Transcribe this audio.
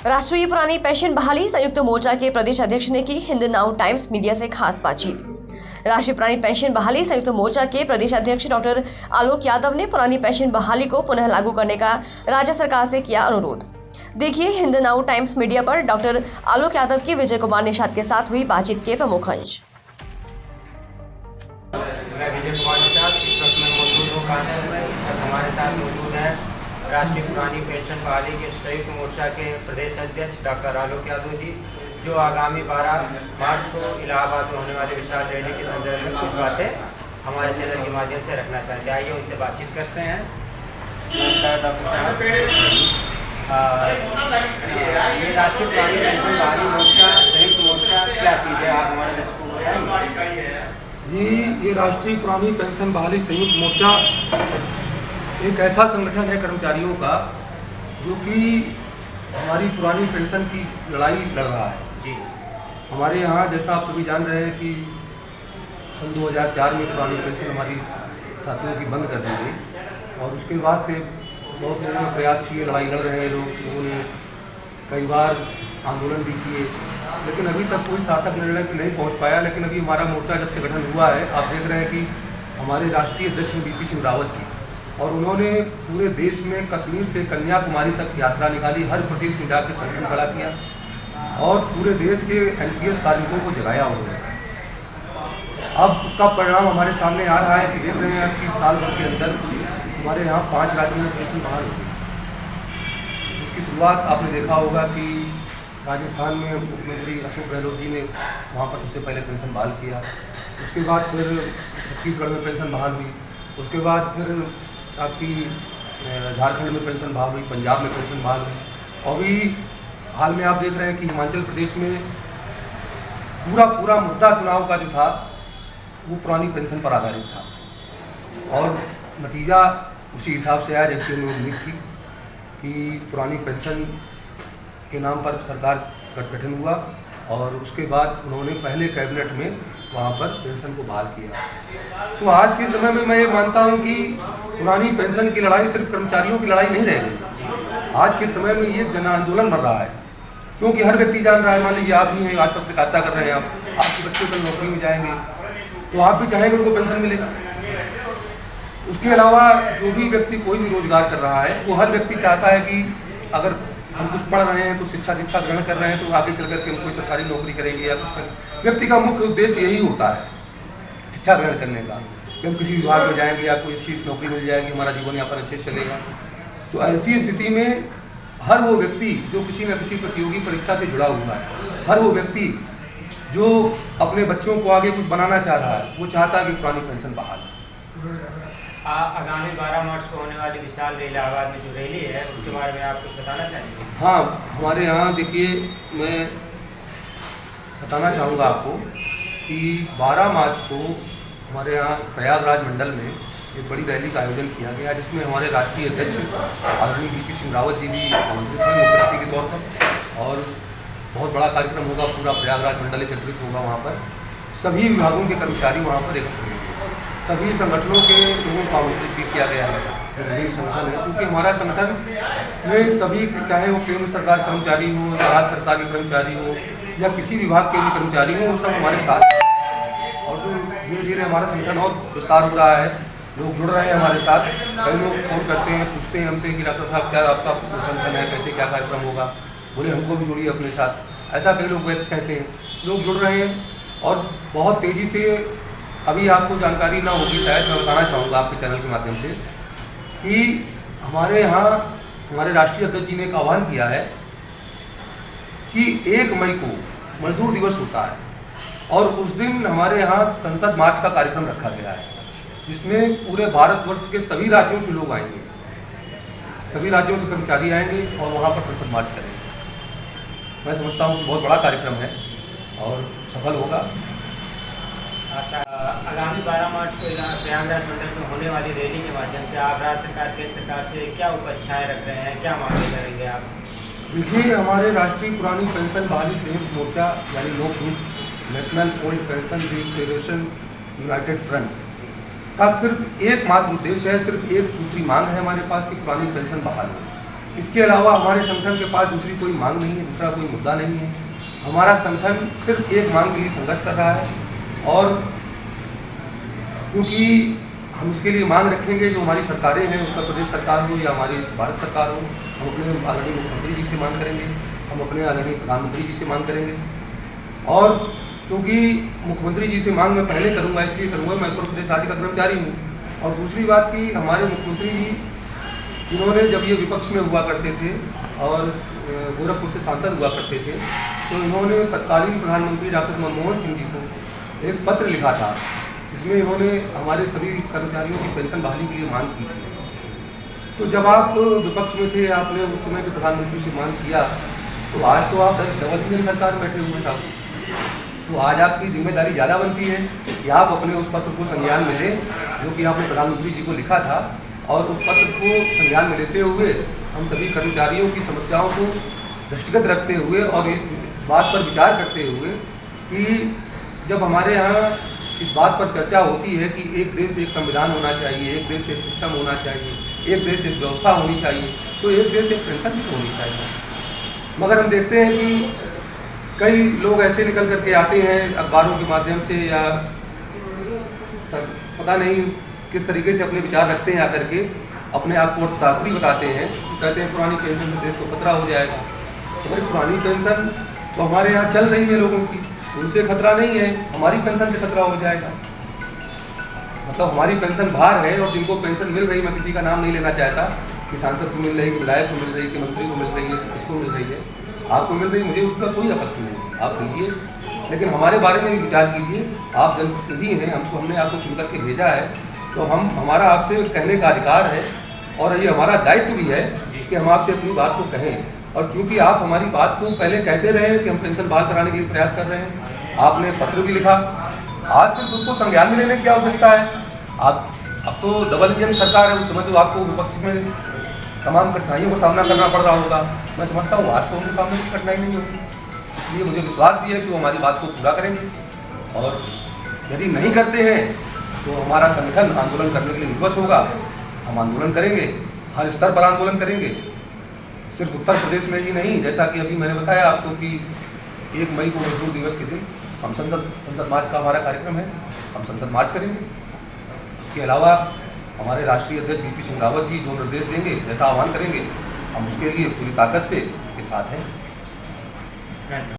राष्ट्रीय पुरानी पेंशन बहाली संयुक्त मोर्चा के प्रदेश अध्यक्ष ने की हिंद नाउ टाइम्स मीडिया से खास बातचीत। राष्ट्रीय पुरानी पेंशन बहाली संयुक्त मोर्चा के प्रदेश अध्यक्ष डॉक्टर आलोक यादव ने पुरानी पेंशन बहाली को पुनः लागू करने का राज्य सरकार से किया अनुरोध। देखिए हिंद नाउ टाइम्स मीडिया पर डॉक्टर आलोक यादव की विजय कुमार निषाद के साथ हुई बातचीत के प्रमुख अंश। मैं विजय कुमार निषाद, इस वक्त मैं मौजूद हूँ कानपुर में। इस वक्त हमारे साथ मौजूद हैं राष्ट्रीय पुरानी पेंशन बहाली के संयुक्त मोर्चा के प्रदेश अध्यक्ष डॉक्टर आलोक यादव जी, जो आगामी 12 मार्च को इलाहाबाद में होने वाली विशाल रैली के संदर्भ में कुछ बातें हमारे चैनल के माध्यम से रखना चाहते हैं। आइए उनसे बातचीत करते हैं। नमस्कार डॉक्टर साहब। ये राष्ट्रीय पुरानी पेंशन बहाली मोर्चा संयुक्त मोर्चा क्या चीज़ है, आप हमारे दर्शकों को बताएंगे? जी, ये राष्ट्रीय पुरानी पेंशन बहाली संयुक्त मोर्चा एक ऐसा संगठन है कर्मचारियों का जो कि हमारी पुरानी पेंशन की लड़ाई लड़ रहा है। जी, हमारे यहाँ जैसा आप सभी जान रहे हैं कि सन 2004 में पुरानी पेंशन हमारी साथियों की बंद कर दी गई और उसके बाद से बहुत लोगों ने प्रयास किए, लड़ाई लड़ रहे हैं लोगों ने कई बार आंदोलन भी किए, लेकिन अभी तक कोई सार्थक निर्णय नहीं पहुंच पाया। लेकिन अभी हमारा मोर्चा जब से गठन हुआ है, आप देख रहे हैं कि हमारे राष्ट्रीय अध्यक्ष बीपी सिंह रावत जी, और उन्होंने पूरे देश में कश्मीर से कन्याकुमारी तक यात्रा निकाली, हर प्रदेश में जाकर संगठन खड़ा किया और पूरे देश के एनपीएस कार्मिकों को जगाया उन्होंने। अब उसका परिणाम हमारे सामने आ रहा है कि देख रहे हैं कि साल भर के अंदर हमारे यहाँ 5 राज्यों में पेंशन बहाल हो गई। उसकी शुरुआत आपने देखा होगा कि राजस्थान में मुख्यमंत्री अशोक गहलोत जी ने वहाँ पर सबसे पहले पेंशन बहाल किया। उसके बाद फिर छत्तीसगढ़ में पेंशन बहाल हुई। उसके बाद फिर आपकी झारखंड में पेंशन बहाल हुई, पंजाब में पेंशन बहाल हुई। अभी हाल में आप देख रहे हैं कि हिमाचल प्रदेश में पूरा मुद्दा चुनाव का जो था वो पुरानी पेंशन पर आधारित था और नतीजा उसी हिसाब से आया जैसे उन्होंने उम्मीद की कि पुरानी पेंशन के नाम पर सरकार गठन हुआ और उसके बाद उन्होंने पहले कैबिनेट में वहाँ पर पेंशन को बहाल किया। तो आज के समय में मैं ये मानता हूँ कि पुरानी पेंशन की लड़ाई सिर्फ कर्मचारियों की लड़ाई नहीं रह गई। आज के समय में ये जन आंदोलन बढ़ रहा है, क्योंकि हर व्यक्ति जान रहा है, मान लीजिए आप भी हैं, आज पत्रकारिता कर रहे हैं, आपके बच्चे कल नौकरी में जाएंगे तो आप भी चाहेंगे उनको पेंशन मिले। उसके अलावा जो भी व्यक्ति कोई भी रोजगार कर रहा है, वो हर व्यक्ति चाहता है कि अगर हम कुछ पढ़ रहे हैं, कुछ शिक्षा ग्रहण कर रहे हैं तो आगे चल करके हम कोई सरकारी नौकरी करेंगे या कुछ करेंगे। व्यक्ति का मुख्य उद्देश्य यही होता है शिक्षा ग्रहण करने का, कि हम किसी विभाग में जाएंगे या कोई अच्छी नौकरी मिल जाएगी, हमारा जीवन यापन अच्छे से चलेगा। तो ऐसी स्थिति में हर वो व्यक्ति जो किसी न किसी प्रतियोगी परीक्षा से जुड़ा हुआ है, हर वो व्यक्ति जो अपने बच्चों को आगे कुछ बनाना चाह रहा है, वो चाहता है कि पुरानी पेंशन बहाल। आगामी 12 मार्च को होने वाली विशाल रैली इलाहाबाद में जो रैली है उसके बारे में आप कुछ बताना चाहेंगे? हाँ, हमारे यहाँ देखिए, मैं बताना चाहूँगा आपको कि 12 मार्च को हमारे यहाँ प्रयागराज मंडल में एक बड़ी रैली का आयोजन किया गया, जिसमें हमारे राष्ट्रीय अध्यक्ष आदरणीय बीपी सिंह रावत जी भी आमंत्रित हैं मुख्य अतिथि के तौर पर, और बहुत बड़ा कार्यक्रम होगा, पूरा प्रयागराज मंडल एकत्रित होगा। वहाँ पर सभी विभागों के कर्मचारी वहाँ पर एकत्रित होंगे, सभी संगठनों के लोगों को आमंत्रित भी किया गया है। विभिन्न संगठन है, क्योंकि हमारा संगठन में सभी, चाहे वो केंद्र सरकार कर्मचारी हो या राज्य सरकार के कर्मचारी हो या किसी विभाग के भी कर्मचारी हो, वो सब हमारे साथ हैं। और जो धीरे धीरे हमारा संगठन और विस्तार हो रहा है, लोग जुड़ रहे हैं हमारे साथ। कई लोग फोन करते हैं, पूछते हैं हमसे कि डॉक्टर साहब क्या आपका संगठन है, कैसे क्या कार्यक्रम होगा, बोले हमको भी जोड़िए अपने साथ। ऐसा कई लोग कहते हैं, लोग जुड़ रहे हैं और बहुत तेज़ी से। अभी आपको जानकारी ना होगी शायद, मैं बताना चाहूँगा आपके चैनल के माध्यम से कि हमारे यहाँ हमारे राष्ट्रीय अध्यक्ष जी ने एक आह्वान किया है कि 1 मई को मजदूर दिवस होता है और उस दिन हमारे यहाँ संसद मार्च का कार्यक्रम रखा गया है, जिसमें पूरे भारतवर्ष के सभी राज्यों से लोग आएंगे, सभी राज्यों से कर्मचारी आएंगे और वहाँ पर संसद मार्च करेंगे। मैं समझता हूँ कि बहुत बड़ा कार्यक्रम है और सफल होगा। अच्छा, आगामी 12 मार्च को प्रयागराज मंडल में होने वाली रैली के माध्यम से आप राज्य सरकार, केंद्र सरकार से क्या अपेक्षाएं रख रहे हैं, क्या मांगे करेंगे आप? देखिए, हमारे राष्ट्रीय पुरानी पेंशन बहाली संयुक्त मोर्चा यानी लोकहित national old pension federation United front का सिर्फ एकमात्र उद्देश्य है, सिर्फ एक सूत्री मांग है हमारे पास कि पुरानी पेंशन बहाल हो। इसके अलावा हमारे संगठन के पास दूसरी कोई मांग नहीं है, दूसरा कोई मुद्दा नहीं है। हमारा संगठन सिर्फ एक मांग के लिए संघर्ष कर रहा है और चूँकि हम इसके लिए मांग रखेंगे, जो हमारी सरकारें हैं, उत्तर प्रदेश सरकार हो या हमारी भारत सरकार हो, हम अपने आदरणीय मुख्यमंत्री जी से मांग करेंगे, हम अपने आदरणीय प्रधानमंत्री जी से मांग करेंगे। और क्योंकि मुख्यमंत्री जी से मांग मैं पहले करूंगा, इसलिए करूंगा, मैं उत्तर प्रदेश राज्य का कर्मचारी हूँ। और दूसरी बात कि हमारे मुख्यमंत्री जी, जिन्होंने जब ये विपक्ष में हुआ करते थे और गोरखपुर से सांसद हुआ करते थे, तो इन्होंने तत्कालीन प्रधानमंत्री डॉक्टर मनमोहन सिंह जी को एक पत्र लिखा था, जिसमें इन्होंने हमारे सभी कर्मचारियों की पेंशन बहाली के लिए मांग की थी। तो जब आप विपक्ष में थे, आपने उस समय के प्रधानमंत्री से मांग किया, तो आज तो आप डबल इंजन सरकार में बैठे हुए साहब, तो आज आपकी जिम्मेदारी ज़्यादा बनती है कि आप अपने उस पत्र को संज्ञान में लें जो कि आपने प्रधानमंत्री जी को लिखा था, और उस पत्र को संज्ञान में लेते हुए हम सभी कर्मचारियों की समस्याओं को दृष्टिगत रखते हुए और इस बात पर विचार करते हुए कि जब हमारे यहाँ इस बात पर चर्चा होती है कि एक देश एक संविधान होना चाहिए, एक देश एक सिस्टम होना चाहिए, एक देश एक व्यवस्था होनी चाहिए, तो एक देश एक पेंशन भी होनी चाहिए। मगर हम देखते हैं कि कई लोग ऐसे निकल करके आते हैं अखबारों के माध्यम से या पता नहीं किस तरीके से अपने विचार रखते हैं, आकर के अपने आप को अर्थशास्त्री बताते हैं, कहते हैं पुरानी पेंशन से देश को खतरा हो जाएगा। तो भाई पुरानी पेंशन तो हमारे यहाँ चल रही है लोगों की, उनसे खतरा नहीं है, हमारी पेंशन से खतरा हो जाएगा। मतलब हमारी पेंशन बाहर है और जिनको पेंशन मिल रही, मैं किसी का नाम नहीं लेना चाहता, कि सांसद को मिल रही, कि विधायक को मिल रही, कि मंत्री को मिल रही है, किसको मिल रही है, आपको मिल रही, मुझे उसका कोई आपत्ति नहीं, आप लीजिए, लेकिन हमारे बारे में भी विचार कीजिए। आप जनप्रतिनिधि हैं, हमने आपको चुन करके भेजा है, तो हमारा आपसे कहने का अधिकार है और ये हमारा दायित्व भी है कि हम आपसे अपनी बात को कहें। और चूँकि आप हमारी बात को पहले कहते रहे कि हम पेंशन बहाल कराने के लिए प्रयास कर रहे हैं, आपने पत्र भी लिखा, आज सिर्फ उसको संज्ञान में लेने की क्या आवश्यकता है। अब तो डबल इंजन सरकार है, उस समय तो आपको विपक्ष में तमाम कठिनाइयों का सामना करना पड़ रहा होगा। मैं समझता हूँ आज तो उनके सामने कोई कठिनाई नहीं होगी, इसलिए मुझे विश्वास भी है कि वो हमारी बात को पूरा करेंगे। और यदि नहीं करते हैं तो हमारा संगठन आंदोलन करने के लिए विवश होगा। हम आंदोलन करेंगे, हर स्तर पर आंदोलन करेंगे, सिर्फ उत्तर प्रदेश में ही नहीं। जैसा कि अभी मैंने बताया आपको कि 1 मई को मजदूर दिवस के दिन हम संसद मार्च का हमारा कार्यक्रम है, हम संसद मार्च करेंगे। उसके अलावा हमारे राष्ट्रीय अध्यक्ष VP सिंह रावत जी जो निर्देश देंगे, जैसा आह्वान करेंगे, हम उसके लिए पूरी ताकत से के साथ हैं।